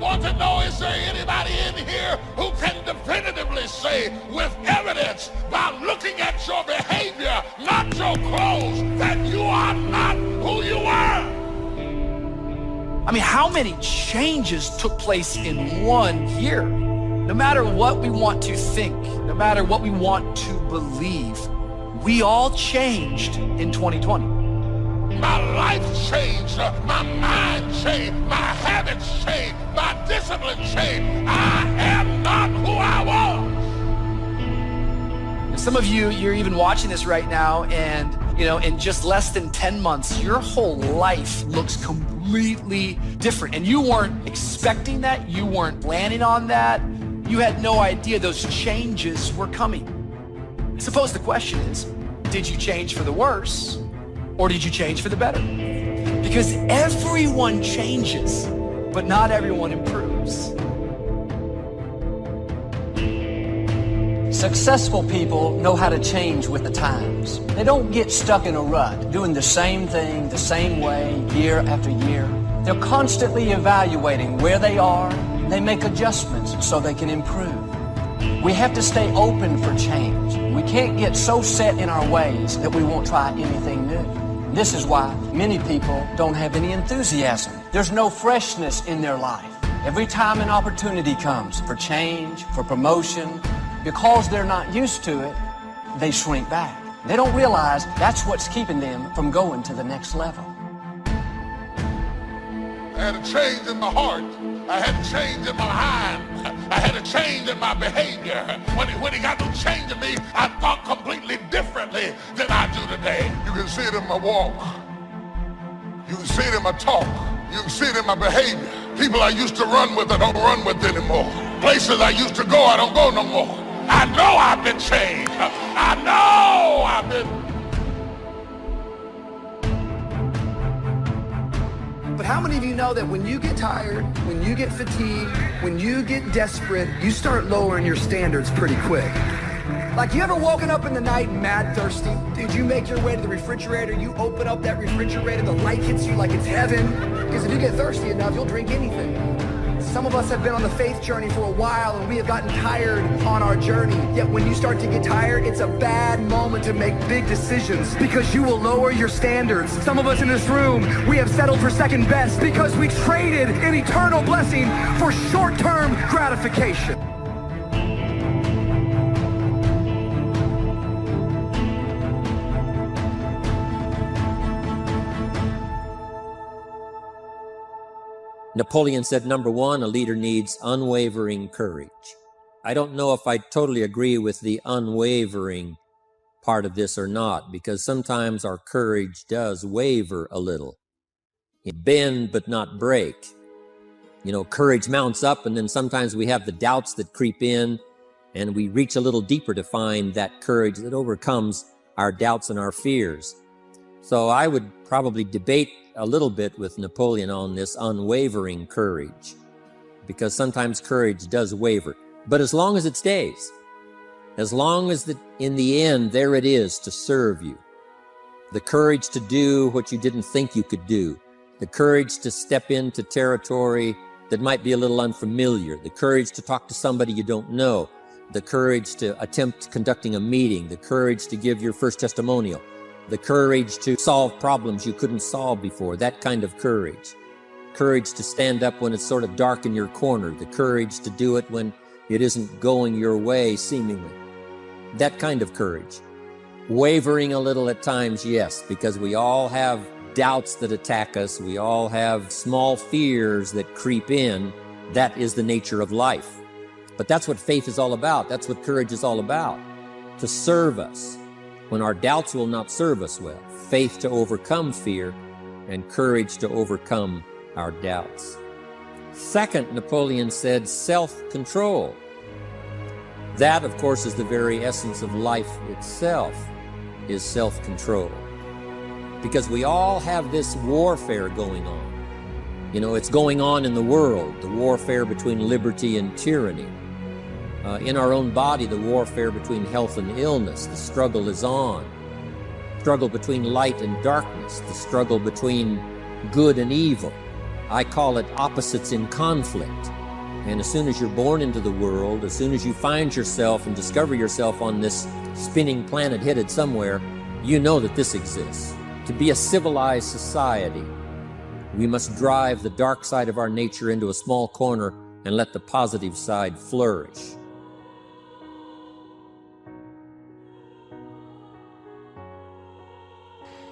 want to know, is there anybody in here who can definitively say with evidence by looking at your behavior, not your clothes, that you are not who you were? I mean, how many changes took place in 1 year? No matter what we want to think, no matter what we want to believe, we all changed in 2020. My life changed, my mind changed, my habits changed, my discipline changed. I am not who I was. And some of you, you're even watching this right now, and in just less than 10 months, your whole life looks completely different. And you weren't expecting that, you weren't planning on that, you had no idea those changes were coming. I suppose the question is, did you change for the worse? Or did you change for the better? Because everyone changes, but not everyone improves. Successful people know how to change with the times. They don't get stuck in a rut, doing the same thing the same way year after year. They're constantly evaluating where they are, and they make adjustments so they can improve. We have to stay open for change. We can't get so set in our ways that we won't try anything new. This is why many people don't have any enthusiasm. There's no freshness in their life. Every time an opportunity comes for change, for promotion, because they're not used to it, they shrink back. They don't realize that's what's keeping them from going to the next level. I had a change in my heart. I had a change in my mind. I had a change in my behavior. When he got to changing me, I thought completely differently than I do today. You can see it in my walk. You can see it in my talk. You can see it in my behavior. People I used to run with, I don't run with anymore. Places I used to go, I don't go no more. I know I've been changed. I know I've been. But how many of you know that when you get tired, when you get fatigued, when you get desperate, you start lowering your standards pretty quick? Like, you ever woken up in the night mad thirsty? Did you make your way to the refrigerator? You open up that refrigerator, the light hits you like it's heaven. Because if you get thirsty enough, you'll drink anything. Some of us have been on the faith journey for a while, and we have gotten tired on our journey. Yet when you start to get tired, it's a bad moment to make big decisions, because you will lower your standards. Some of us in this room, we have settled for second best because we traded an eternal blessing for short-term gratification. Napoleon said, number one, a leader needs unwavering courage. I don't know if I totally agree with the unwavering part of this or not, because sometimes our courage does waver a little. It bend but not break. Courage mounts up, and then sometimes we have the doubts that creep in, and we reach a little deeper to find that courage that overcomes our doubts and our fears. So I would probably debate a little bit with Napoleon on this unwavering courage, because sometimes courage does waver. But as long as it stays, as long as in the end there it is to serve you, the courage to do what you didn't think you could do, the courage to step into territory that might be a little unfamiliar, the courage to talk to somebody you don't know, the courage to attempt conducting a meeting, the courage to give your first testimonial, the courage to solve problems you couldn't solve before, that kind of courage. Courage to stand up when it's sort of dark in your corner, the courage to do it when it isn't going your way, seemingly. That kind of courage. Wavering a little at times, yes, because we all have doubts that attack us. We all have small fears that creep in. That is the nature of life. But that's what faith is all about. That's what courage is all about. To serve us when our doubts will not serve us well. Faith to overcome fear, and courage to overcome our doubts. Second, Napoleon said self-control. That, of course, is the very essence of life itself, is self-control. Because we all have this warfare going on. It's going on in the world, the warfare between liberty and tyranny. In our own body, the warfare between health and illness, the struggle is on. Struggle between light and darkness, the struggle between good and evil. I call it opposites in conflict. And as soon as you're born into the world, as soon as you find yourself and discover yourself on this spinning planet headed somewhere, you know that this exists. To be a civilized society, we must drive the dark side of our nature into a small corner and let the positive side flourish.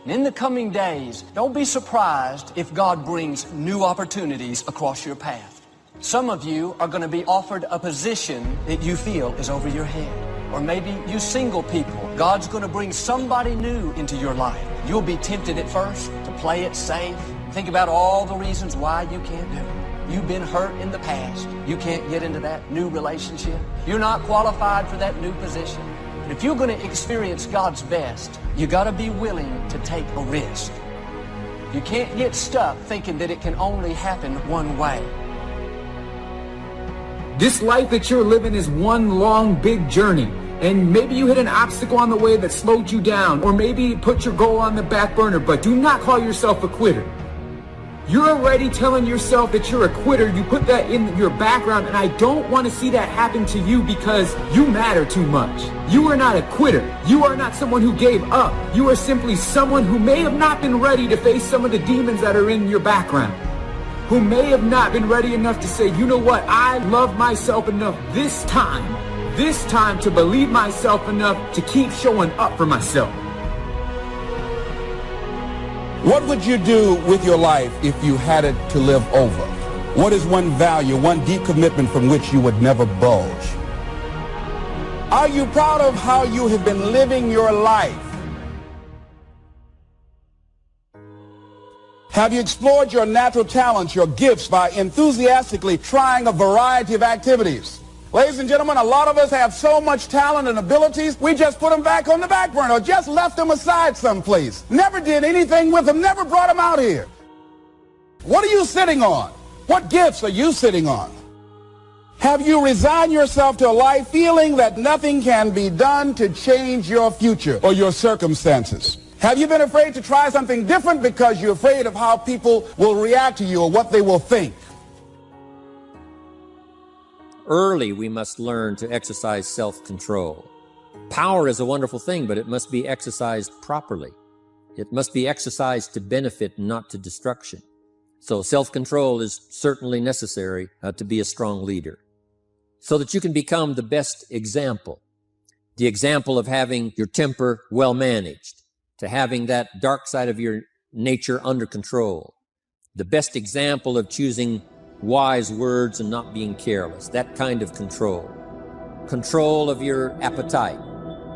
And in the coming days, don't be surprised if God brings new opportunities across your path. Some of you are going to be offered a position that you feel is over your head. Or maybe you single people, God's going to bring somebody new into your life. You'll be tempted at first to play it safe. Think about all the reasons why you can't do it. You've been hurt in the past. You can't get into that new relationship. You're not qualified for that new position. But if you're going to experience God's best, you got to be willing to take a risk. You can't get stuck thinking that it can only happen one way. This life that you're living is one long, big journey. And maybe you hit an obstacle on the way that slowed you down, or maybe put your goal on the back burner, but do not call yourself a quitter. You're already telling yourself that you're a quitter. You put that in your background, and I don't want to see that happen to you because you matter too much. You are not a quitter. You are not someone who gave up. You are simply someone who may have not been ready to face some of the demons that are in your background, who may have not been ready enough to say, you know what, I love myself enough this time to believe myself enough to keep showing up for myself. What would you do with your life if you had it to live over? What is one value, one deep commitment from which you would never budge? Are you proud of how you have been living your life? Have you explored your natural talents, your gifts, by enthusiastically trying a variety of activities? Ladies and gentlemen, a lot of us have so much talent and abilities, we just put them back on the back burner or just left them aside someplace. Never did anything with them, never brought them out here. What are you sitting on? What gifts are you sitting on? Have you resigned yourself to a life feeling that nothing can be done to change your future or your circumstances? Have you been afraid to try something different because you're afraid of how people will react to you or what they will think? Early, we must learn to exercise self-control. Power is a wonderful thing, but it must be exercised properly. It must be exercised to benefit and not to destruction. So self-control is certainly necessary to be a strong leader, so that you can become the best example. The example of having your temper well managed, to having that dark side of your nature under control. The best example of choosing wise words and not being careless, that kind of control. Control of your appetite,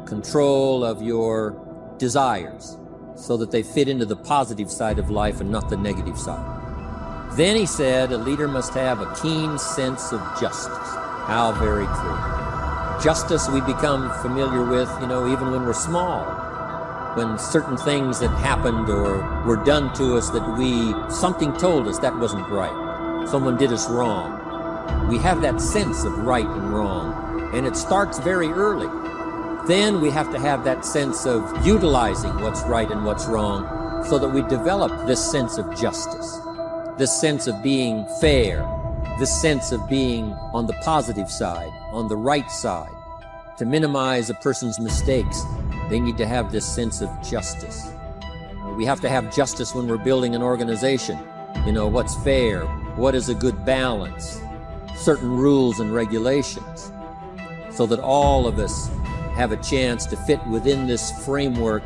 control of your desires, so that they fit into the positive side of life and not the negative side. Then he said, a leader must have a keen sense of justice. How very true. Justice we become familiar with, even when we're small. When certain things that happened or were done to us that something told us that wasn't right. Someone did us wrong. We have that sense of right and wrong, and it starts very early. Then we have to have that sense of utilizing what's right and what's wrong so that we develop this sense of justice, this sense of being fair, this sense of being on the positive side, on the right side. To minimize a person's mistakes, they need to have this sense of justice. We have to have justice when we're building an organization. What's fair, what is a good balance, certain rules and regulations, so that all of us have a chance to fit within this framework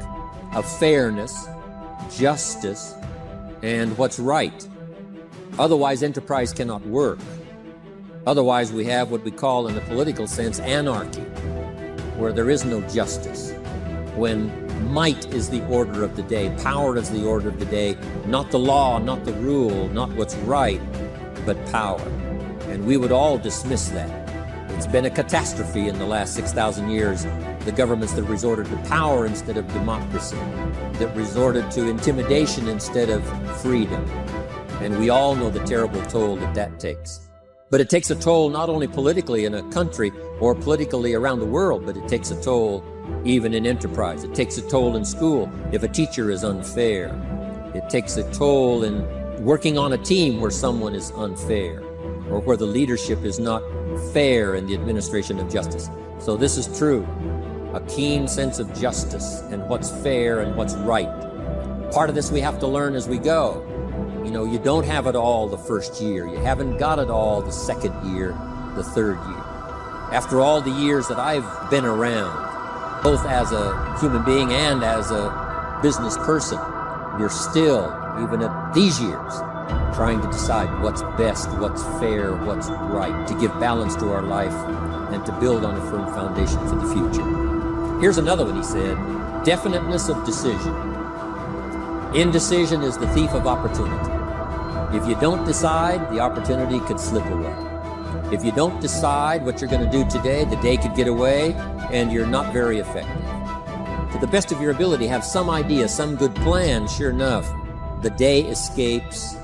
of fairness, justice, and what's right. Otherwise, enterprise cannot work. Otherwise, we have what we call, in the political sense, anarchy, where there is no justice, when might is the order of the day, power is the order of the day, not the law, not the rule, not what's right, but power. And we would all dismiss that. It's been a catastrophe in the last 6,000 years, the governments that resorted to power instead of democracy, that resorted to intimidation instead of freedom. And we all know the terrible toll that takes. But it takes a toll not only politically in a country or politically around the world, but it takes a toll even in enterprise. It takes a toll in school if a teacher is unfair. It takes a toll in working on a team where someone is unfair or where the leadership is not fair in the administration of justice. So this is true. A keen sense of justice and what's fair and what's right. Part of this we have to learn as we go. You know, you don't have it all the first year. You haven't got it all the second year, the third year. After all the years that I've been around, both as a human being and as a business person, you're still, even at these years, trying to decide what's best, what's fair, what's right, to give balance to our life and to build on a firm foundation for the future. Here's another one he said, definiteness of decision. Indecision is the thief of opportunity. If you don't decide, the opportunity could slip away. If you don't decide what you're going to do today, the day could get away and you're not very effective. To the best of your ability, have some idea, some good plan. Sure enough, the day escapes.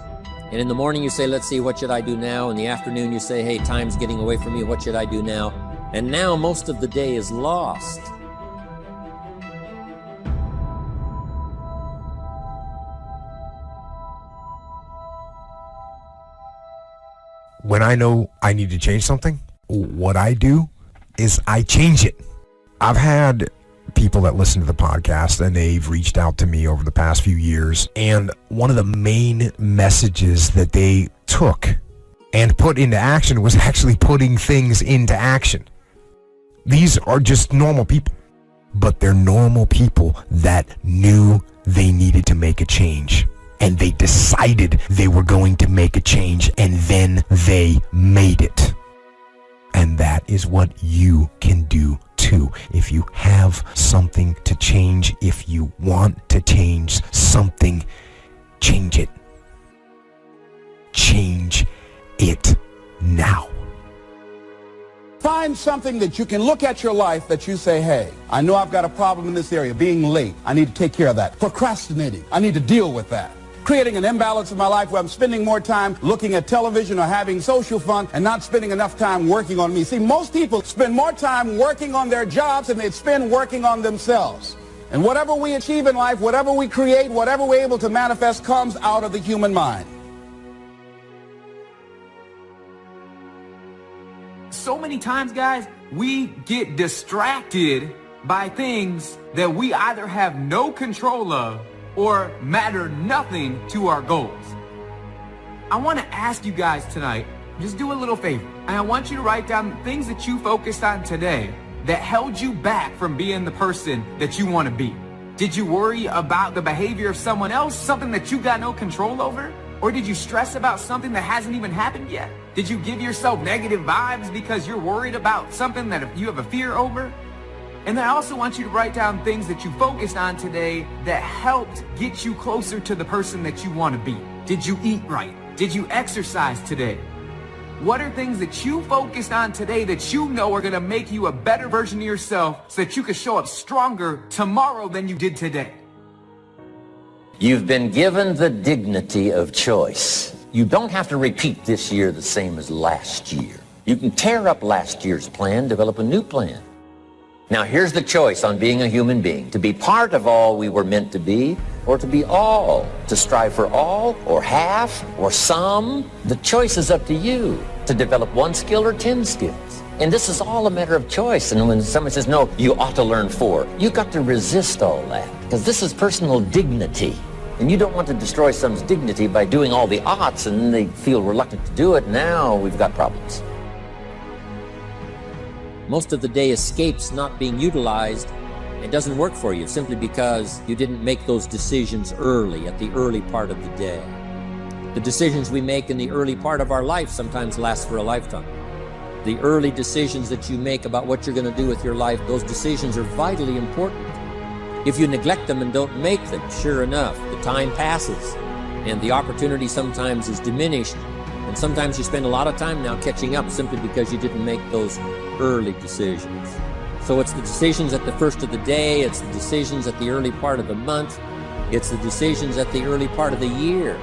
And in the morning you say, let's see, what should I do now? In the afternoon you say, hey, time's getting away from me. What should I do now? And now most of the day is lost. When I know I need to change something, what I do is I change it. I've had people that listen to the podcast and they've reached out to me over the past few years, and one of the main messages that they took and put into action was actually putting things into action. These are just normal people, but they're normal people that knew they needed to make a change. And they decided they were going to make a change, and then they made it. And that is what you can do too. If you have something to change, if you want to change something, change it. Change it now. Find something that you can look at your life that you say, hey, I know I've got a problem in this area, being late. I need to take care of that. Procrastinating. I need to deal with that. Creating an imbalance in my life where I'm spending more time looking at television or having social fun and not spending enough time working on me. See, most people spend more time working on their jobs than they spend working on themselves. And whatever we achieve in life, whatever we create, whatever we're able to manifest comes out of the human mind. So many times, guys, we get distracted by things that we either have no control of or matter nothing to our goals. I want to ask you guys tonight, just do a little favor. And I want you to write down things that you focused on today that held you back from being the person that you want to be. Did you worry about the behavior of someone else, something that you got no control over? Or did you stress about something that hasn't even happened yet? Did you give yourself negative vibes because you're worried about something that you have a fear over? And then I also want you to write down things that you focused on today that helped get you closer to the person that you want to be. Did you eat right? Did you exercise today? What are things that you focused on today that you know are going to make you a better version of yourself so that you can show up stronger tomorrow than you did today? You've been given the dignity of choice. You don't have to repeat this year the same as last year. You can tear up last year's plan, develop a new plan. Now here's the choice on being a human being: to be part of all we were meant to be, or to be all, to strive for all, or half, or some. The choice is up to you to develop one skill or 10 skills. And this is all a matter of choice. And when someone says, no, you ought to learn 4, you got to resist all that, because this is personal dignity. And you don't want to destroy someone's dignity by doing all the oughts and then they feel reluctant to do it. Now we've got problems. Most of the day escapes not being utilized. It doesn't work for you simply because you didn't make those decisions early, at the early part of the day. The decisions we make in the early part of our life sometimes last for a lifetime. The early decisions that you make about what you're going to do with your life, those decisions are vitally important. If you neglect them and don't make them, sure enough, the time passes and the opportunity sometimes is diminished. And sometimes you spend a lot of time now catching up simply because you didn't make those early decisions. So it's the decisions at the first of the day, it's the decisions at the early part of the month, it's the decisions at the early part of the year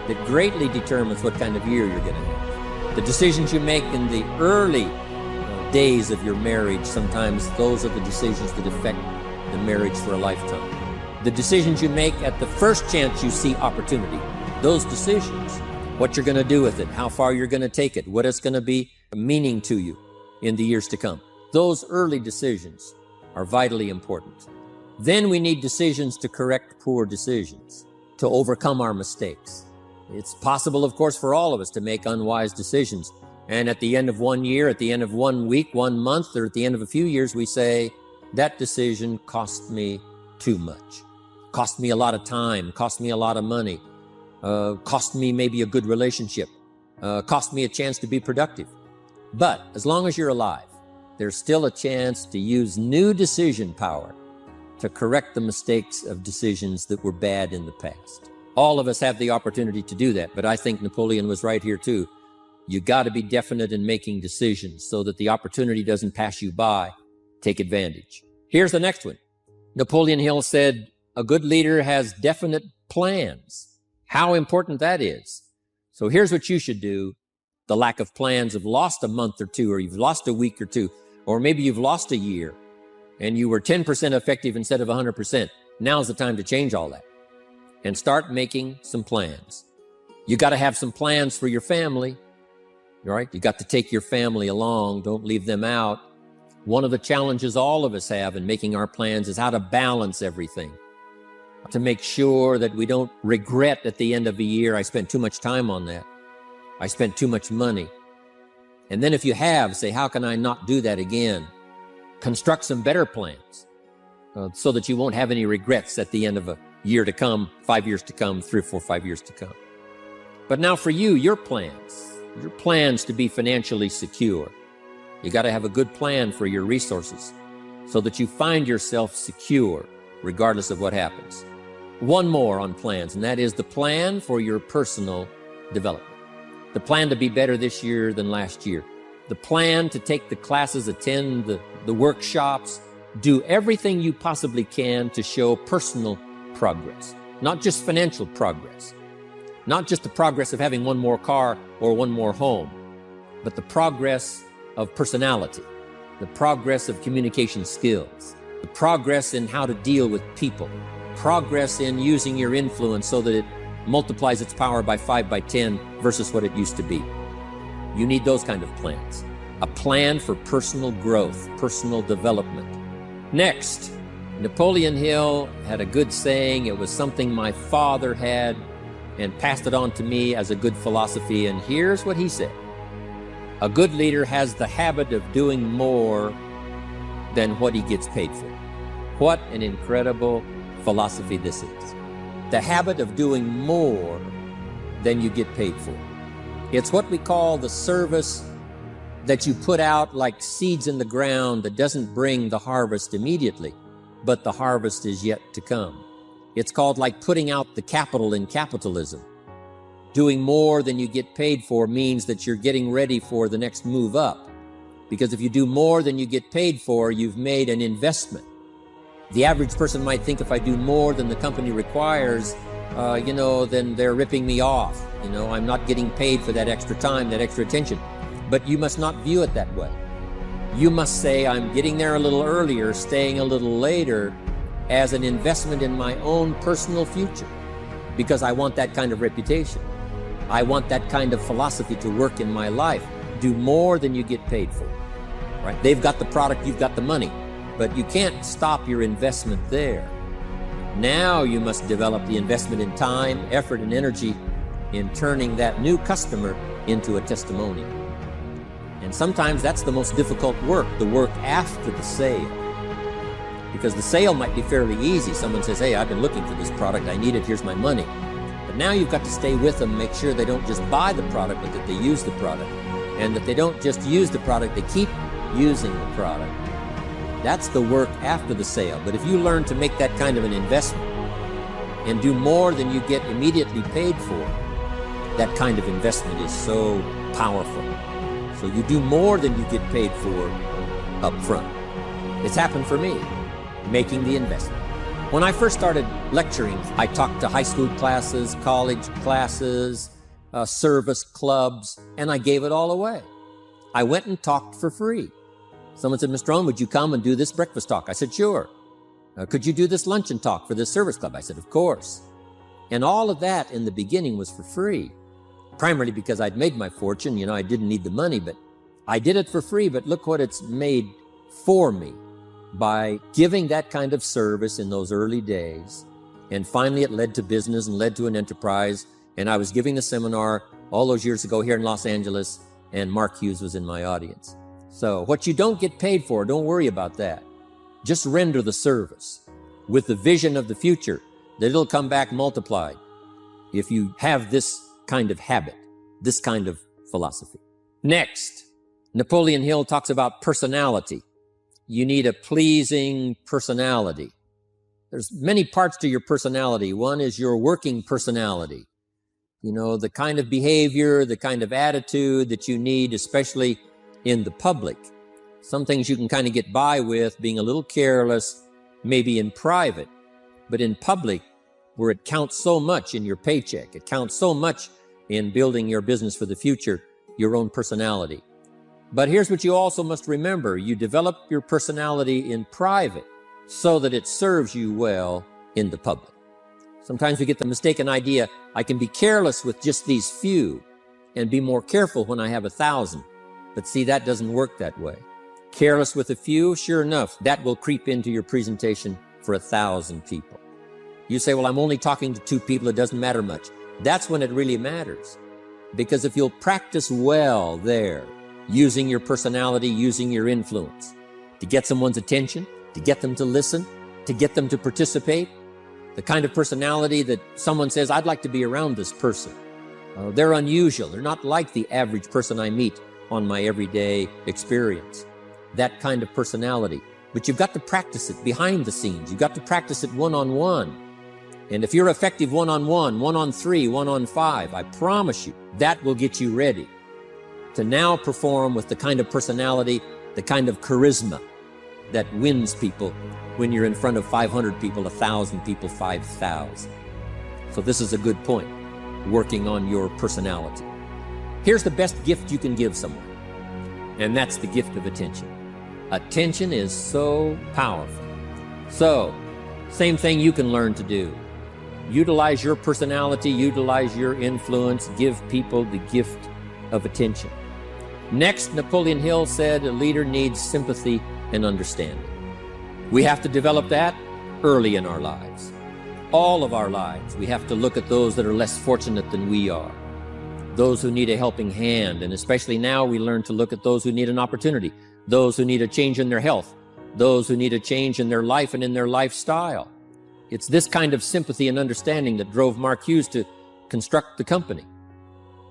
that greatly determines what kind of year you're going to have. The decisions you make in the early days of your marriage, sometimes those are the decisions that affect the marriage for a lifetime. The decisions you make at the first chance you see opportunity, those decisions, what you're going to do with it, how far you're going to take it, what it's going to be meaning to you in the years to come. Those early decisions are vitally important. Then we need decisions to correct poor decisions, to overcome our mistakes. It's possible, of course, for all of us to make unwise decisions. And at the end of 1 year, at the end of 1 week, 1 month, or at the end of a few years, we say, that decision cost me too much. Cost me a lot of time, cost me a lot of money, cost me maybe a good relationship, cost me a chance to be productive. But as long as you're alive, there's still a chance to use new decision power to correct the mistakes of decisions that were bad in the past. All of us have the opportunity to do that, but I think Napoleon was right here too. You got to be definite in making decisions so that the opportunity doesn't pass you by. Take advantage. Here's the next one. Napoleon Hill said, a good leader has definite plans. How important that is. So here's what you should do. The lack of plans have lost a month or two, or you've lost a week or two, or maybe you've lost a year and you were 10% effective instead of 100%. Now's the time to change all that and start making some plans. You got to have some plans for your family, right? You got to take your family along. Don't leave them out. One of the challenges all of us have in making our plans is how to balance everything, to make sure that we don't regret at the end of a year, I spent too much time on that. I spent too much money. And then if you have, say, how can I not do that again? Construct some better plans so that you won't have any regrets at the end of a year to come, 5 years to come, 3 or 4, 5 years to come. But now for you, your plans to be financially secure. You got to have a good plan for your resources so that you find yourself secure regardless of what happens. One more on plans, and that is the plan for your personal development. The plan to be better this year than last year. The plan to take the classes, attend the workshops, do everything you possibly can to show personal progress, not just financial progress, not just the progress of having one more car or one more home, but the progress of personality, the progress of communication skills, the progress in how to deal with people, progress in using your influence so that it multiplies its power by 5 by 10 versus what it used to be. You need those kind of plans. A plan for personal growth, personal development. Next, Napoleon Hill had a good saying. It was something my father had and passed it on to me as a good philosophy. And here's what he said. A good leader has the habit of doing more than what he gets paid for. What an incredible philosophy this is. The habit of doing more than you get paid for. It's what we call the service that you put out like seeds in the ground that doesn't bring the harvest immediately, but the harvest is yet to come. It's called like putting out the capital in capitalism. Doing more than you get paid for means that you're getting ready for the next move up. Because if you do more than you get paid for, you've made an investment. The average person might think if I do more than the company requires, then they're ripping me off. I'm not getting paid for that extra time, that extra attention. But you must not view it that way. You must say, I'm getting there a little earlier, staying a little later, as an investment in my own personal future, because I want that kind of reputation. I want that kind of philosophy to work in my life. Do more than you get paid for, right? They've got the product, you've got the money, but you can't stop your investment there. Now you must develop the investment in time, effort, and energy in turning that new customer into a testimonial. And sometimes that's the most difficult work, the work after the sale. Because the sale might be fairly easy. Someone says, hey, I've been looking for this product, I need it, here's my money. But now you've got to stay with them, make sure they don't just buy the product, but that they use the product. And that they don't just use the product, they keep using the product. That's the work after the sale. But if you learn to make that kind of an investment and do more than you get immediately paid for, that kind of investment is so powerful. So you do more than you get paid for up front. It's happened for me, making the investment. When I first started lecturing, I talked to high school classes, college classes, service clubs, and I gave it all away. I went and talked for free. Someone said, Mr. Owen, would you come and do this breakfast talk? I said, sure. Could you do this luncheon talk for this service club? I said, of course. And all of that in the beginning was for free, primarily because I'd made my fortune. You know, I didn't need the money, but I did it for free. But look what it's made for me by giving that kind of service in those early days. And finally it led to business and led to an enterprise. And I was giving a seminar all those years ago here in Los Angeles, and Mark Hughes was in my audience. So what you don't get paid for, don't worry about that. Just render the service with the vision of the future that it'll come back multiplied if you have this kind of habit, this kind of philosophy. Next, Napoleon Hill talks about personality. You need a pleasing personality. There's many parts to your personality. One is your working personality. You know, the kind of behavior, the kind of attitude that you need, especially in the public. Some things you can kind of get by with being a little careless, maybe in private, but in public, where it counts so much in your paycheck, it counts so much in building your business for the future, your own personality. But here's what you also must remember. You develop your personality in private so that it serves you well in the public. Sometimes we get the mistaken idea, I can be careless with just these few and be more careful when I have 1,000. But see, that doesn't work that way. Careless with a few, sure enough, that will creep into your presentation for 1,000 people. You say, well, I'm only talking to 2 people, it doesn't matter much. That's when it really matters. Because if you'll practice well there, using your personality, using your influence, to get someone's attention, to get them to listen, to get them to participate, the kind of personality that someone says, I'd like to be around this person. They're unusual. They're not like the average person I meet on my everyday experience. That kind of personality. But you've got to practice it behind the scenes. You've got to practice it one-on-one. And if you're effective one-on-one, 1-on-3, 1-on-5, I promise you, that will get you ready to now perform with the kind of personality, the kind of charisma that wins people when you're in front of 500 people, 1,000 people, 5,000. So this is a good point, working on your personality. Here's the best gift you can give someone, and that's the gift of attention. Attention is so powerful. So, same thing you can learn to do. Utilize your personality, utilize your influence, give people the gift of attention. Next, Napoleon Hill said a leader needs sympathy and understanding. We have to develop that early in our lives. All of our lives, we have to look at those that are less fortunate than we are. Those who need a helping hand, and especially now we learn to look at those who need an opportunity, those who need a change in their health, those who need a change in their life and in their lifestyle. It's this kind of sympathy and understanding that drove Mark Hughes to construct the company.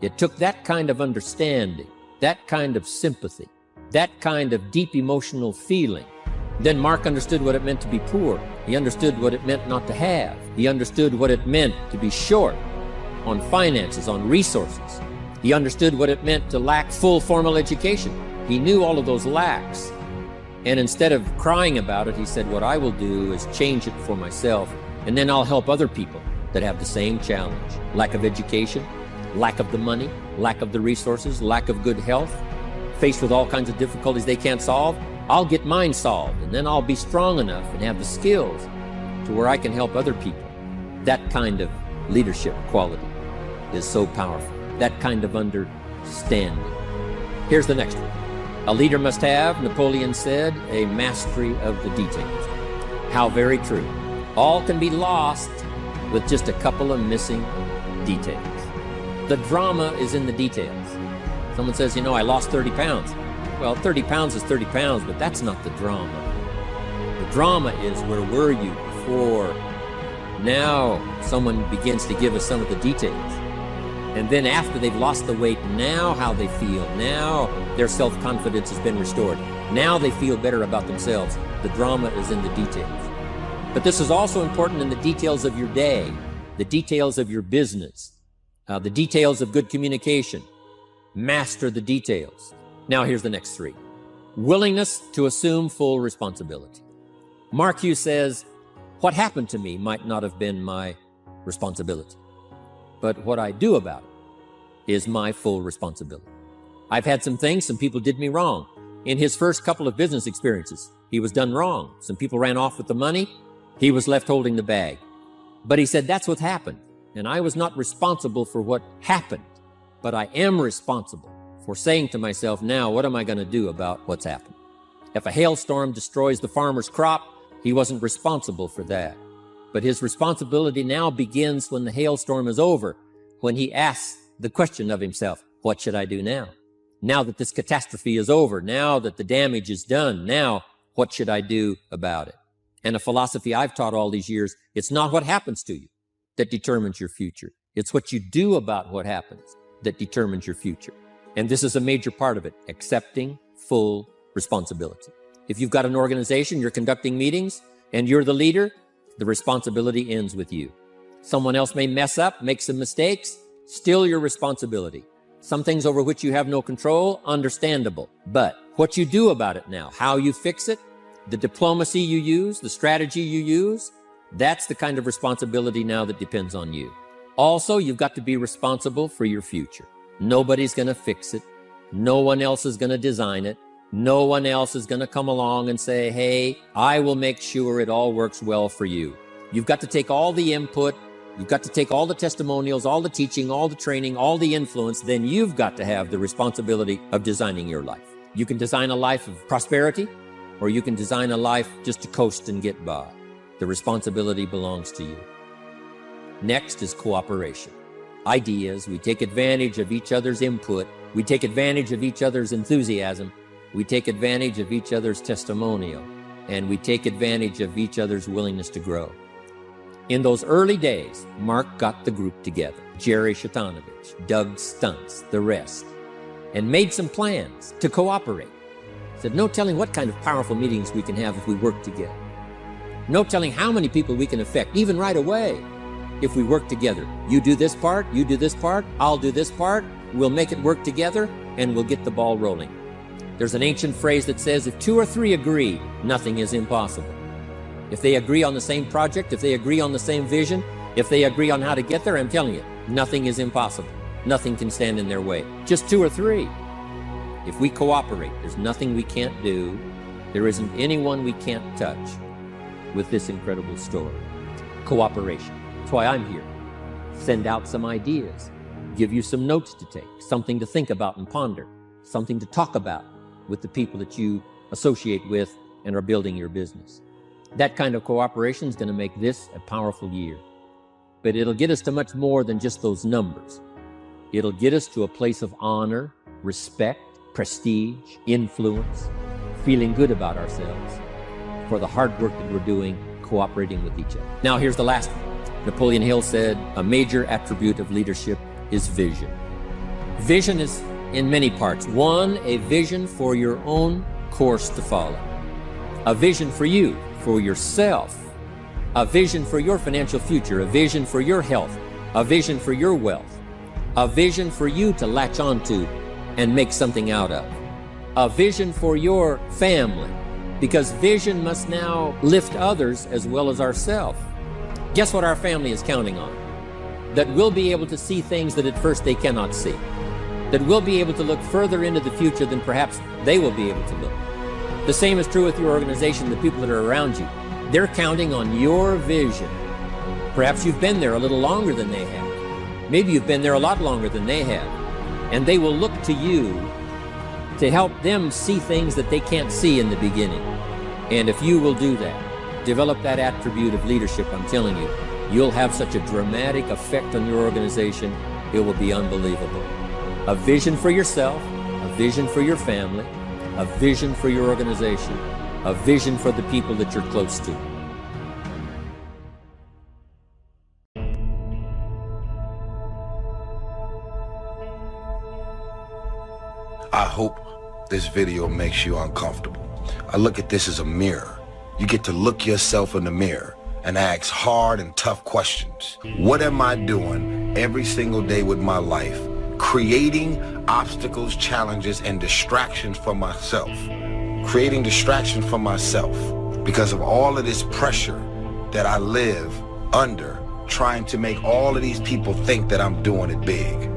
It took that kind of understanding, that kind of sympathy, that kind of deep emotional feeling. Then Mark understood what it meant to be poor. He understood what it meant not to have. He understood what it meant to be short on finances, on resources. He understood what it meant to lack full formal education. He knew all of those lacks. And instead of crying about it, he said, what I will do is change it for myself, and then I'll help other people that have the same challenge. Lack of education, lack of the money, lack of the resources, lack of good health, faced with all kinds of difficulties they can't solve. I'll get mine solved, and then I'll be strong enough and have the skills to where I can help other people. That kind of leadership quality is so powerful. That kind of understanding. Here's the next one. A leader must have, Napoleon said, a mastery of the details. How very true. All can be lost with just a couple of missing details. The drama is in the details. Someone says, I lost 30 pounds. Well, 30 pounds is 30 pounds, but that's not the drama. The drama is, where were you before? Now someone begins to give us some of the details. And then after they've lost the weight, now how they feel. Now their self-confidence has been restored. Now they feel better about themselves. The drama is in the details. But this is also important in the details of your day, the details of your business, the details of good communication. Master the details. Now here's the next 3. Willingness to assume full responsibility. Mark Hughes says, what happened to me might not have been my responsibility, but what I do about it is my full responsibility. I've had some people did me wrong. In his first couple of business experiences, he was done wrong. Some people ran off with the money. He was left holding the bag. But he said, that's what happened. and I was not responsible for what happened, but I am responsible for saying to myself now, what am I going to do about what's happened? If a hailstorm destroys the farmer's crop, he wasn't responsible for that. But his responsibility now begins when the hailstorm is over, when he asks the question of himself, what should I do now? Now that this catastrophe is over, now that the damage is done, now what should I do about it? And a philosophy I've taught all these years, it's not what happens to you that determines your future. It's what you do about what happens that determines your future. And this is a major part of it, accepting full responsibility. If you've got an organization, you're conducting meetings, and you're the leader, the responsibility ends with you. Someone else may mess up, make some mistakes, still your responsibility. Some things over which you have no control, understandable. But what you do about it now, how you fix it, the diplomacy you use, the strategy you use, that's the kind of responsibility now that depends on you. Also, you've got to be responsible for your future. Nobody's going to fix it. No one else is going to design it. No one else is going to come along and say, hey, I will make sure it all works well for you. You've got to take all the input. You've got to take all the testimonials, all the teaching, all the training, all the influence. Then you've got to have the responsibility of designing your life. You can design a life of prosperity, or you can design a life just to coast and get by. The responsibility belongs to you. Next is cooperation. Ideas, we take advantage of each other's input. We take advantage of each other's enthusiasm. We take advantage of each other's testimonial, and we take advantage of each other's willingness to grow. In those early days, Mark got the group together, Jerry Shatanovich, Doug Stuntz, the rest, and made some plans to cooperate. Said, no telling what kind of powerful meetings we can have if we work together. No telling how many people we can affect, even right away, if we work together. You do this part, you do this part, I'll do this part, we'll make it work together, and we'll get the ball rolling. There's an ancient phrase that says, if 2 or 3 agree, nothing is impossible. If they agree on the same project, if they agree on the same vision, if they agree on how to get there, I'm telling you, nothing is impossible. Nothing can stand in their way. Just 2 or 3. If we cooperate, there's nothing we can't do. There isn't anyone we can't touch with this incredible story. Cooperation. That's why I'm here. Send out some ideas. Give you some notes to take, something to think about and ponder, something to talk about with the people that you associate with and are building your business. That kind of cooperation is going to make this a powerful year. But it'll get us to much more than just those numbers. It'll get us to a place of honor, respect, prestige, influence, feeling good about ourselves for the hard work that we're doing, cooperating with each other. Now, here's the last one. Napoleon Hill said, a major attribute of leadership is vision. Vision is in many parts. One, a vision for your own course to follow. A vision for you, for yourself. A vision for your financial future. A vision for your health. A vision for your wealth. A vision for you to latch onto and make something out of. A vision for your family. Because vision must now lift others as well as ourselves. Guess what our family is counting on? That we'll be able to see things that at first they cannot see. That we'll be able to look further into the future than perhaps they will be able to look. The same is true with your organization, the people that are around you. They're counting on your vision. Perhaps you've been there a little longer than they have. Maybe you've been there a lot longer than they have. And they will look to you to help them see things that they can't see in the beginning. And if you will do that, develop that attribute of leadership, I'm telling you, you'll have such a dramatic effect on your organization, it will be unbelievable. A vision for yourself, a vision for your family, a vision for your organization, a vision for the people that you're close to. I hope this video makes you uncomfortable. I look at this as a mirror. You get to look yourself in the mirror and ask hard and tough questions. What am I doing every single day with my life? Creating obstacles, challenges, and distractions for myself. Creating distractions for myself because of all of this pressure that I live under, trying to make all of these people think that I'm doing it big.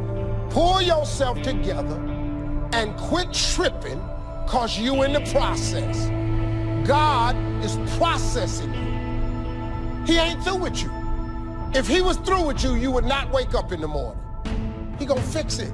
Pull yourself together and quit tripping because you in the process. God is processing you. He ain't through with you. If he was through with you, you would not wake up in the morning. He gonna fix it.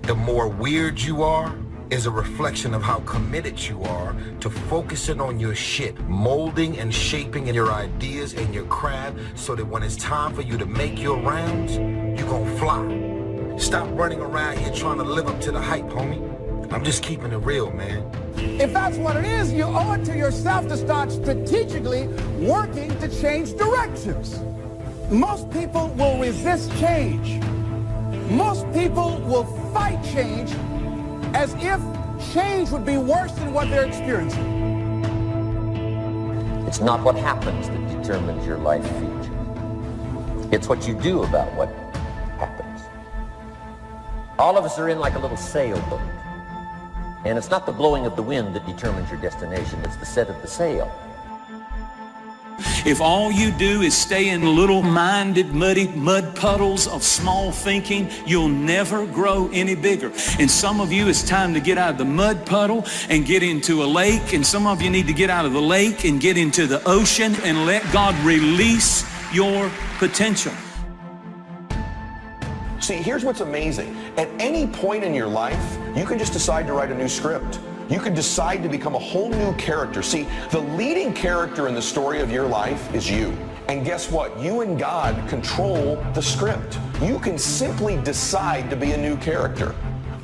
The more weird you are is a reflection of how committed you are to focusing on your shit, molding and shaping your ideas and your craft so that when it's time for you to make your rounds, you gonna fly. Stop running around here trying to live up to the hype, homie. I'm just keeping it real, man. If that's what it is, you owe it to yourself to start strategically working to change directions. Most people will resist change. Most people will fight change as if change would be worse than what they're experiencing. It's not what happens that determines your life future. It's what you do about what happens. All of us are in like a little sailboat. And it's not the blowing of the wind that determines your destination, it's the set of the sail. If all you do is stay in little-minded, muddy mud puddles of small thinking, you'll never grow any bigger. And some of you, it's time to get out of the mud puddle and get into a lake. And some of you need to get out of the lake and get into the ocean and let God release your potential. See, here's what's amazing. At any point in your life, you can just decide to write a new script. You can decide to become a whole new character. See, the leading character in the story of your life is you. And guess what? You and God control the script. You can simply decide to be a new character.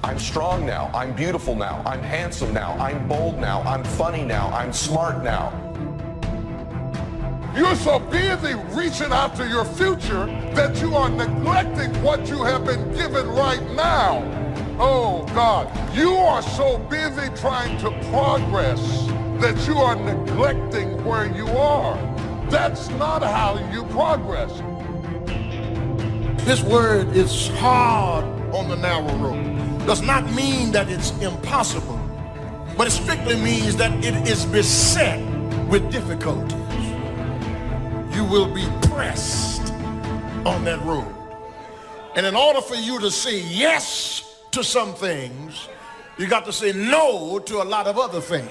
I'm strong now. I'm beautiful now. I'm handsome now. I'm bold now. I'm funny now. I'm smart now. You're so busy reaching out to your future that you are neglecting what you have been given right now. Oh God, you are so busy trying to progress that you are neglecting where you are. That's not how you progress. This word is hard on the narrow road. Does not mean that it's impossible, but it strictly means that it is beset with difficulties. You will be pressed on that road. And in order for you to say yes to some things, you got to say no to a lot of other things.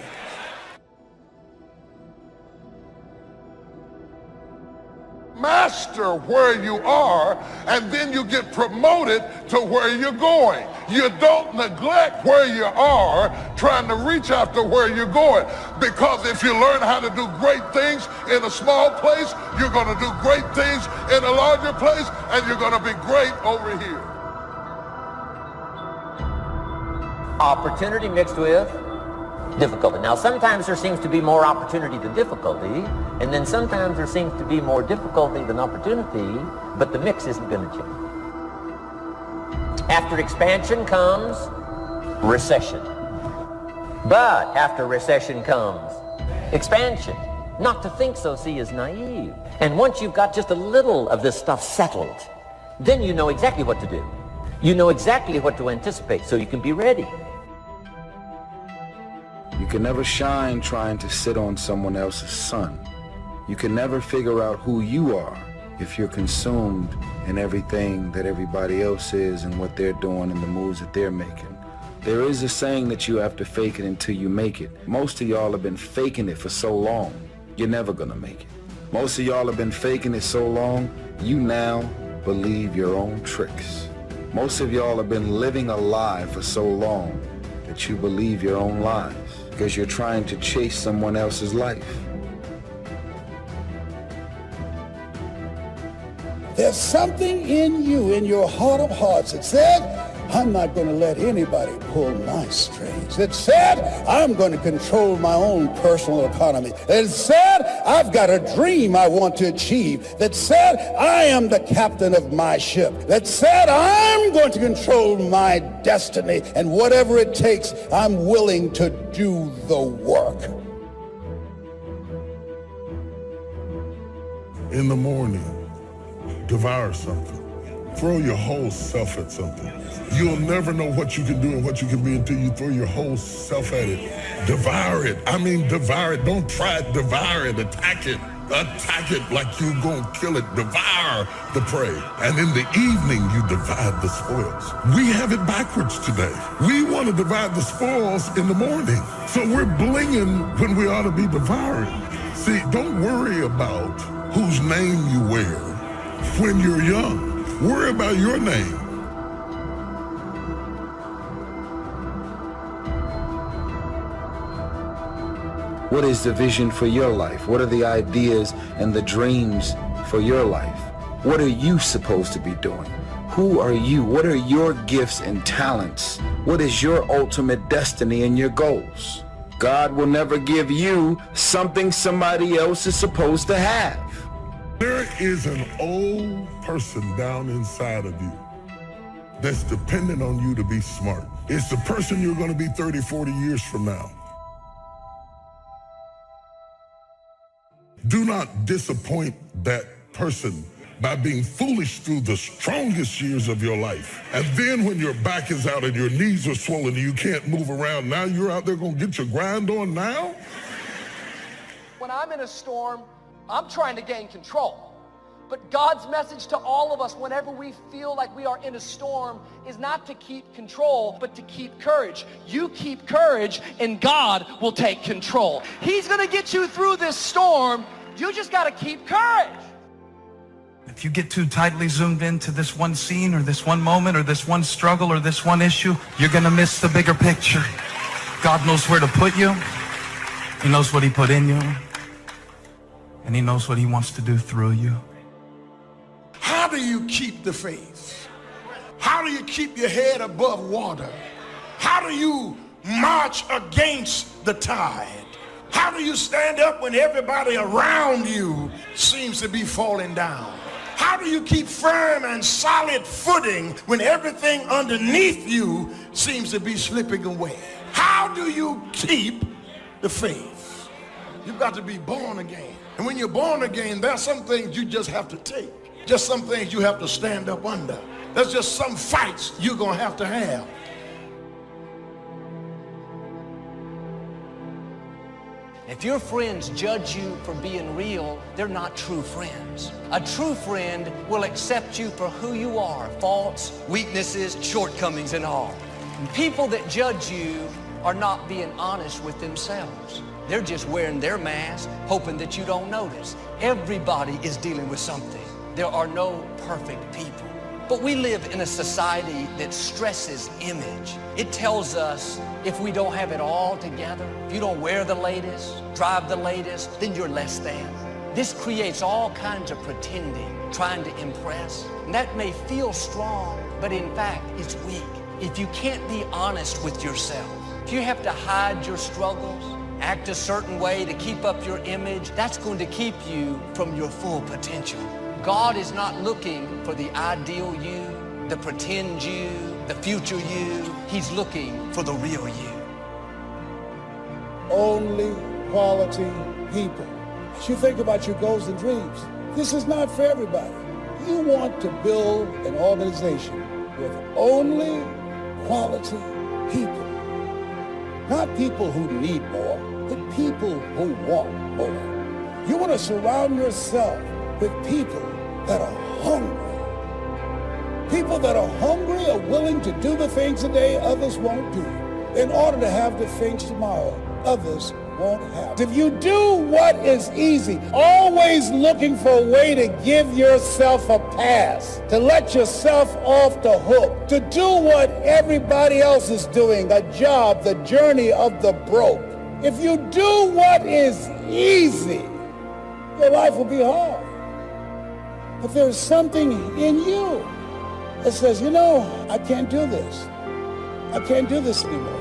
Master where you are, and then you get promoted to where you're going. You don't neglect where you are trying to reach after where you're going, because if you learn how to do great things in a small place, you're going to do great things in a larger place, and you're going to be great over here. Opportunity mixed with difficulty. Now, sometimes there seems to be more opportunity than difficulty, and then sometimes there seems to be more difficulty than opportunity, but the mix isn't going to change. After expansion comes recession. But after recession comes expansion. Not to think so, see, is naive. And once you've got just a little of this stuff settled, then you know exactly what to do. You know exactly what to anticipate, so you can be ready. You can never shine trying to sit on someone else's sun. You can never figure out who you are if you're consumed in everything that everybody else is and what they're doing and the moves that they're making. There is a saying that you have to fake it until you make it. Most of y'all have been faking it for so long, you're never gonna make it. Most of y'all have been faking it so long, you now believe your own tricks. Most of y'all have been living a lie for so long that you believe your own lies because you're trying to chase someone else's life. There's something in you, in your heart of hearts, that said, I'm not going to let anybody pull my strings. That said, I'm going to control my own personal economy. That said, I've got a dream I want to achieve. That said, I am the captain of my ship. That said, I'm going to control my destiny. And whatever it takes, I'm willing to do the work. In the morning, devour something. Throw your whole self at something. You'll never know what you can do and what you can be until you throw your whole self at it. Devour it. I mean, devour it. Don't try it. Devour it. Attack it. Attack it like you're going to kill it. Devour the prey. And in the evening, you divide the spoils. We have it backwards today. We want to divide the spoils in the morning. So we're blinging when we ought to be devouring. See, don't worry about whose name you wear when you're young. Worry about your name. What is the vision for your life? What are the ideas and the dreams for your life? What are you supposed to be doing? Who are you? What are your gifts and talents? What is your ultimate destiny and your goals? God will never give you something somebody else is supposed to have. There is an old person down inside of you that's dependent on you to be smart. It's the person you're going to be 30, 40 years from now. Do not disappoint that person by being foolish through the strongest years of your life. And then when your back is out and your knees are swollen and you can't move around, now you're out there going to get your grind on now? When I'm in a storm, I'm trying to gain control. But God's message to all of us whenever we feel like we are in a storm is not to keep control, but to keep courage. You keep courage and God will take control. He's going to get you through this storm. You just got to keep courage. If you get too tightly zoomed into this one scene or this one moment or this one struggle or this one issue, you're going to miss the bigger picture. God knows where to put you. He knows what he put in you. And he knows what he wants to do through you. How do you keep the faith? How do you keep your head above water? How do you march against the tide? How do you stand up when everybody around you seems to be falling down? How do you keep firm and solid footing when everything underneath you seems to be slipping away? How do you keep the faith? You've got to be born again. And when you're born again, there are some things you just have to take. Just some things you have to stand up under. There's just some fights you're going to have. If your friends judge you for being real, they're not true friends. A true friend will accept you for who you are, faults, weaknesses, shortcomings, and all. And people that judge you are not being honest with themselves. They're just wearing their mask, hoping that you don't notice. Everybody is dealing with something. There are no perfect people. But we live in a society that stresses image. It tells us if we don't have it all together, if you don't wear the latest, drive the latest, then you're less than. This creates all kinds of pretending, trying to impress. And that may feel strong, but in fact, it's weak. If you can't be honest with yourself, if you have to hide your struggles, act a certain way to keep up your image, that's going to keep you from your full potential. God is not looking for the ideal you, the pretend you, the future you. He's looking for the real you. Only quality people. As you think about your goals and dreams, this is not for everybody. You want to build an organization with only quality people. Not people who need more, but people who want more. You want to surround yourself with people that are hungry. People that are hungry are willing to do the things today others won't do in order to have the things tomorrow others won't have. If you do what is easy, always looking for a way to give yourself a pass, to let yourself off the hook, to do what everybody else is doing, a job, the journey of the broke. If you do what is easy, your life will be hard. But there's something in you that says, you know, I can't do this. I can't do this anymore.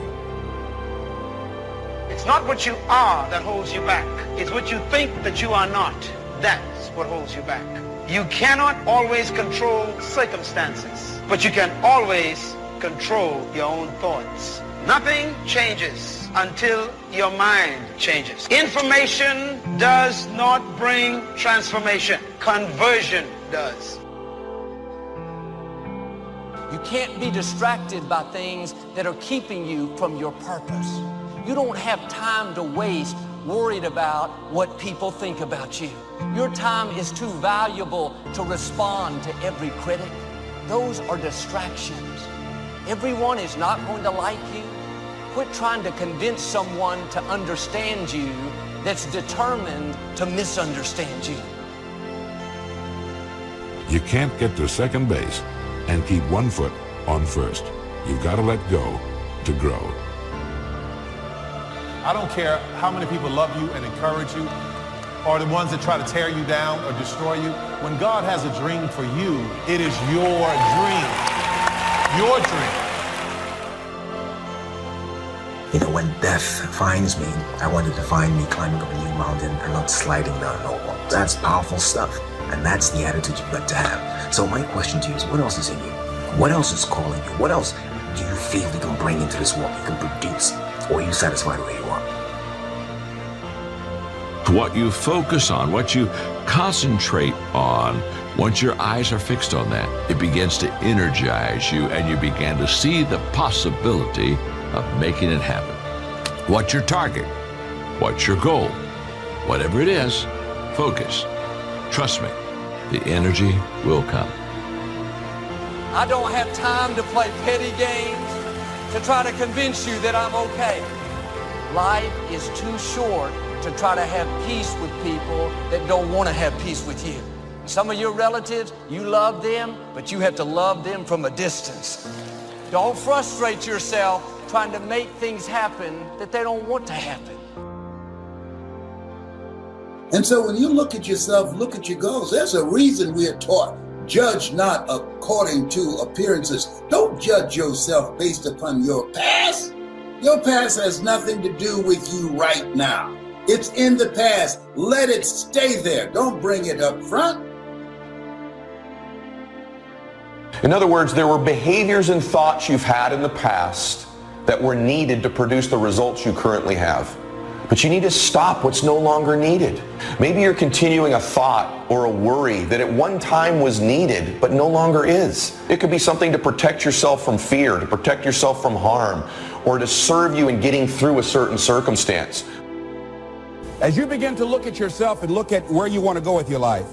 It's not what you are that holds you back. It's what you think that you are not. That's what holds you back. You cannot always control circumstances, but you can always control your own thoughts. Nothing changes until your mind changes. Information does not bring transformation. Conversion does. You can't be distracted by things that are keeping you from your purpose. You don't have time to waste worried about what people think about you. Your time is too valuable to respond to every critic. Those are distractions. Everyone is not going to like you. Quit trying to convince someone to understand you that's determined to misunderstand you. You can't get to second base and keep one foot on first. You've got to let go to grow. I don't care how many people love you and encourage you, or the ones that try to tear you down or destroy you. When God has a dream for you, it is your dream. Your dream. You know, when death finds me, I wanted to find me climbing up a new mountain and not sliding down an old one. That's powerful stuff. And that's the attitude you've got to have. So my question to you is, what else is in you? What else is calling you? What else do you feel you can bring into this world, you can produce? Or are you satisfied where you are? What you focus on, what you concentrate on, once your eyes are fixed on that, it begins to energize you and you begin to see the possibility of making it happen. What's your target? What's your goal? Whatever it is, focus. Trust me, the energy will come. I don't have time to play petty games to try to convince you that I'm okay. Life is too short to try to have peace with people that don't want to have peace with you. Some of your relatives, you love them, but you have to love them from a distance. Don't frustrate yourself trying to make things happen that they don't want to happen. And so when you look at yourself, look at your goals, there's a reason we are taught, judge not according to appearances. Don't judge yourself based upon your past. Your past has nothing to do with you right now. It's in the past. Let it stay there. Don't bring it up front. In other words, there were behaviors and thoughts you've had in the past that were needed to produce the results you currently have. But you need to stop what's no longer needed. Maybe you're continuing a thought or a worry that at one time was needed, but no longer is. It could be something to protect yourself from fear, to protect yourself from harm, or to serve you in getting through a certain circumstance. As you begin to look at yourself and look at where you want to go with your life,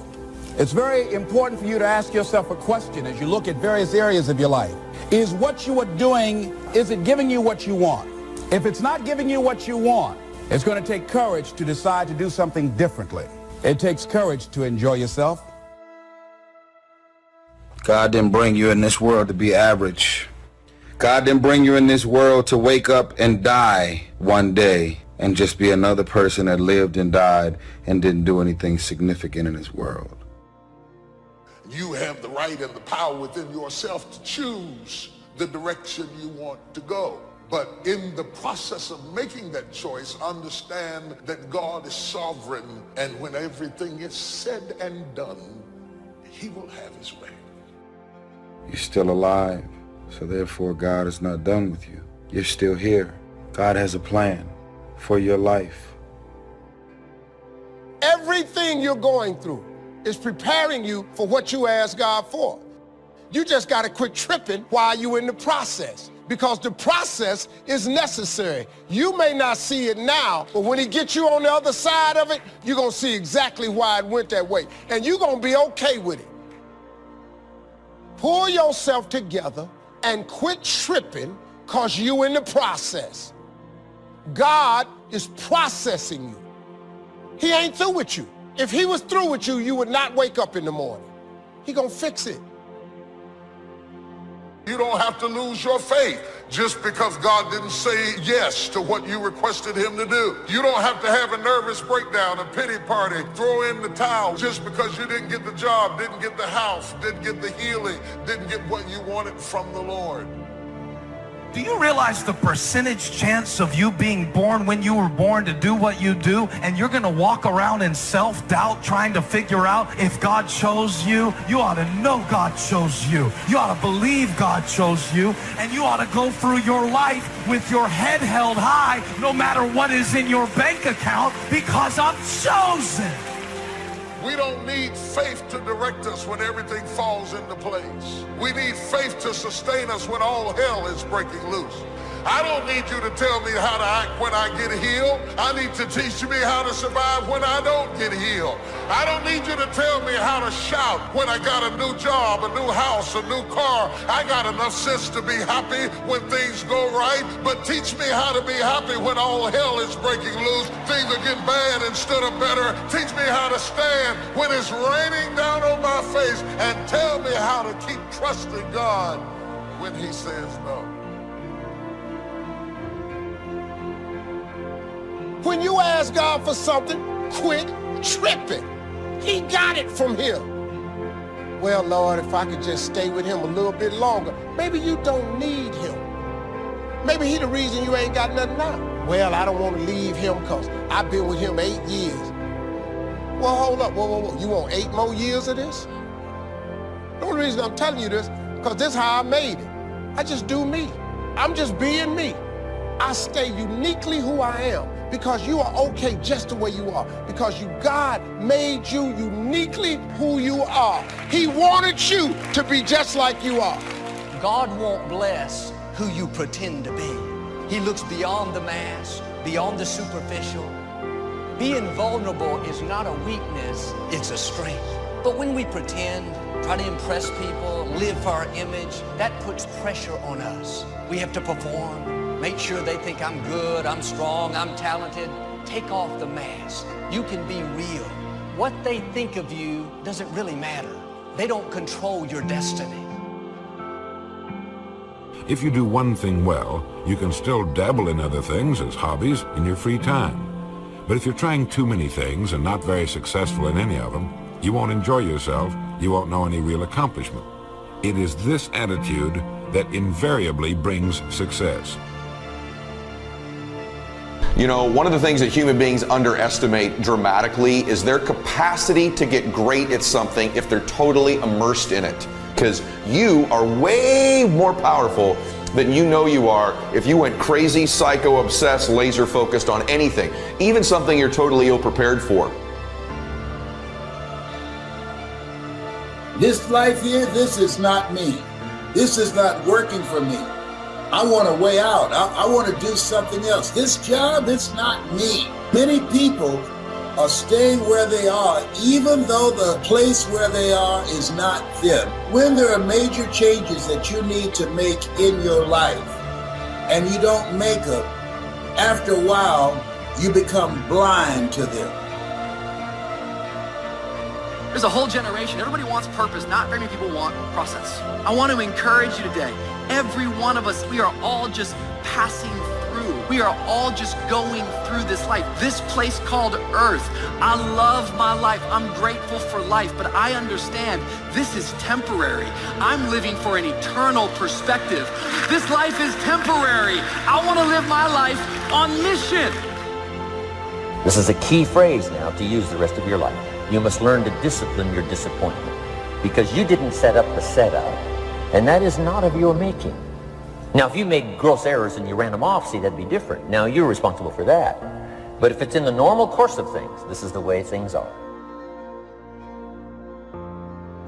it's very important for you to ask yourself a question as you look at various areas of your life. Is what you are doing, is it giving you what you want? If it's not giving you what you want, it's going to take courage to decide to do something differently. It takes courage to enjoy yourself. God didn't bring you in this world to be average. God didn't bring you in this world to wake up and die one day and just be another person that lived and died and didn't do anything significant in this world. You have the right and the power within yourself to choose the direction you want to go. But in the process of making that choice, understand that God is sovereign, and when everything is said and done, he will have his way. You're still alive, so therefore God is not done with you. You're still here. God has a plan for your life. Everything you're going through is preparing you for what you ask God for. You just got to quit tripping while you're in the process, because the process is necessary. You may not see it now, but when he gets you on the other side of it, you're going to see exactly why it went that way, and you're going to be okay with it. Pull yourself together and quit tripping because you're in the process. God is processing you. He ain't through with you. If he was through with you, you would not wake up in the morning. He gonna fix it. You don't have to lose your faith just because God didn't say yes to what you requested him to do. You don't have to have a nervous breakdown, a pity party, throw in the towel just because you didn't get the job, didn't get the house, didn't get the healing, didn't get what you wanted from the Lord. Do you realize the percentage chance of you being born when you were born to do what you do, and you're going to walk around in self-doubt trying to figure out if God chose you? You ought to know God chose you. You ought to believe God chose you, and you ought to go through your life with your head held high no matter what is in your bank account, because I'm chosen. We don't need faith to direct us when everything falls into place. We need faith to sustain us when all hell is breaking loose. I don't need you to tell me how to act when I get healed. I need to teach me how to survive when I don't get healed. I don't need you to tell me how to shout when I got a new job, a new house, a new car. I got enough sense to be happy when things go right, but teach me how to be happy when all hell is breaking loose. Things are getting bad instead of better. Teach me how to stand when it's raining down on my face, and tell me how to keep trusting God when he says no. When you ask God for something, quit tripping. He got it from him. Well, Lord, if I could just stay with him a little bit longer. Maybe you don't need him. Maybe he the reason you ain't got nothing now. Well, I don't want to leave him because I've been with him 8 years. Well, hold up. Whoa. You want 8 more years of this? The only reason I'm telling you this, because this is how I made it. I just do me. I'm just being me. I stay uniquely who I am because you are okay just the way you are, because God made you uniquely who you are. He wanted you to be just like you are. God won't bless who you pretend to be. He looks beyond the mask, beyond the superficial. Being vulnerable is not a weakness, it's a strength. But when we pretend, try to impress people, live for our image, that puts pressure on us. We have to perform, make sure they think I'm good, I'm strong, I'm talented. Take off the mask. You can be real. What they think of you doesn't really matter. They don't control your destiny. If you do one thing well, you can still dabble in other things as hobbies in your free time. But if you're trying too many things and not very successful in any of them, you won't enjoy yourself, you won't know any real accomplishment. It is this attitude that invariably brings success. You know, one of the things that human beings underestimate dramatically is their capacity to get great at something if they're totally immersed in it. Because you are way more powerful than you know you are if you went crazy, psycho, obsessed, laser focused on anything, even something you're totally ill-prepared for. This life here, this is not me. This is not working for me. I want a way out. I want to do something else. This job, it's not me. Many people are staying where they are, even though the place where they are is not them. When there are major changes that you need to make in your life, and you don't make them, after a while, you become blind to them. There's a whole generation. Everybody wants purpose. Not very many people want process. I want to encourage you today. Every one of us, we are all just passing through. We are all just going through this life. This place called Earth. I love my life. I'm grateful for life, but I understand this is temporary. I'm living for an eternal perspective. This life is temporary. I want to live my life on mission. This is a key phrase now to use the rest of your life. You must learn to discipline your disappointment because you didn't set up the setup, and that is not of your making. Now, if you made gross errors and you ran them off, see, that'd be different. Now, you're responsible for that. But if it's in the normal course of things, this is the way things are.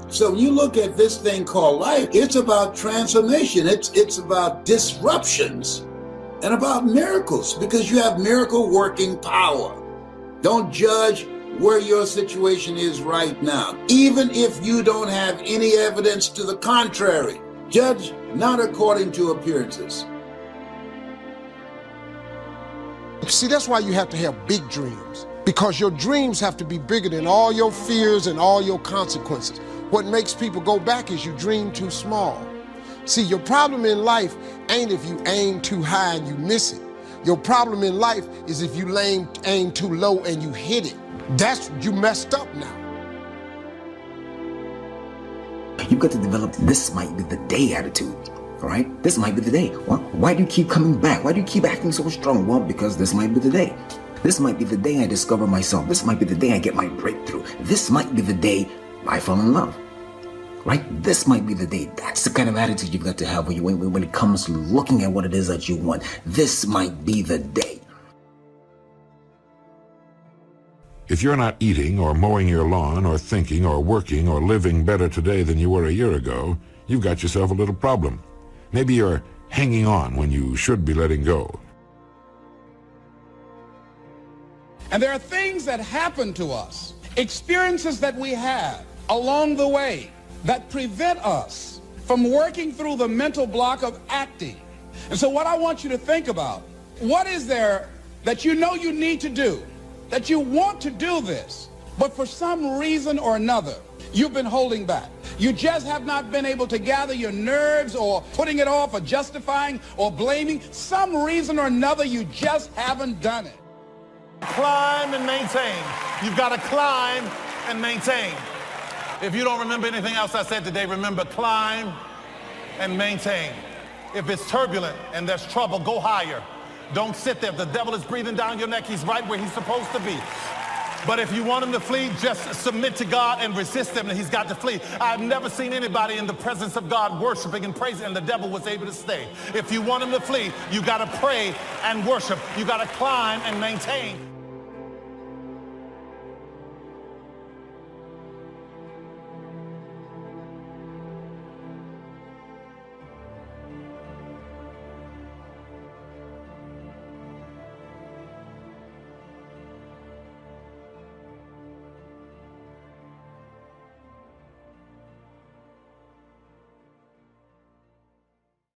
So you look at this thing called life, it's about transformation. It's about disruptions and about miracles because you have miracle working power. Don't judge where your situation is right now, even if you don't have any evidence to the contrary. Judge not according to appearances. See, that's why you have to have big dreams, because your dreams have to be bigger than all your fears and all your consequences. What makes people go back is you dream too small. See, your problem in life ain't if you aim too high and you miss it. Your problem in life is if you aim too low and you hit it. That's, you messed up now. You've got to develop this might be the day attitude, all right? This might be the day. Well, why do you keep coming back? Why do you keep acting so strong? Well, because this might be the day. This might be the day I discover myself. This might be the day I get my breakthrough. This might be the day I fall in love, right? This might be the day. That's the kind of attitude you've got to have when it comes to looking at what it is that you want. This might be the day. If you're not eating or mowing your lawn or thinking or working or living better today than you were a year ago, you've got yourself a little problem. Maybe you're hanging on when you should be letting go. And there are things that happen to us, experiences that we have along the way that prevent us from working through the mental block of acting. And so what I want you to think about, what is there that you know you need to do, that you want to do this, but for some reason or another, you've been holding back. You just have not been able to gather your nerves, or putting it off, or justifying, or blaming. Some reason or another, you just haven't done it. Climb and maintain. You've got to climb and maintain. If you don't remember anything else I said today, remember climb and maintain. If it's turbulent and there's trouble, go higher. Don't sit there. If the devil is breathing down your neck, he's right where he's supposed to be. But if you want him to flee, just submit to God and resist him, and he's got to flee. I've never seen anybody in the presence of God worshiping and praising, and the devil was able to stay. If you want him to flee, you got to pray and worship. You got to climb and maintain.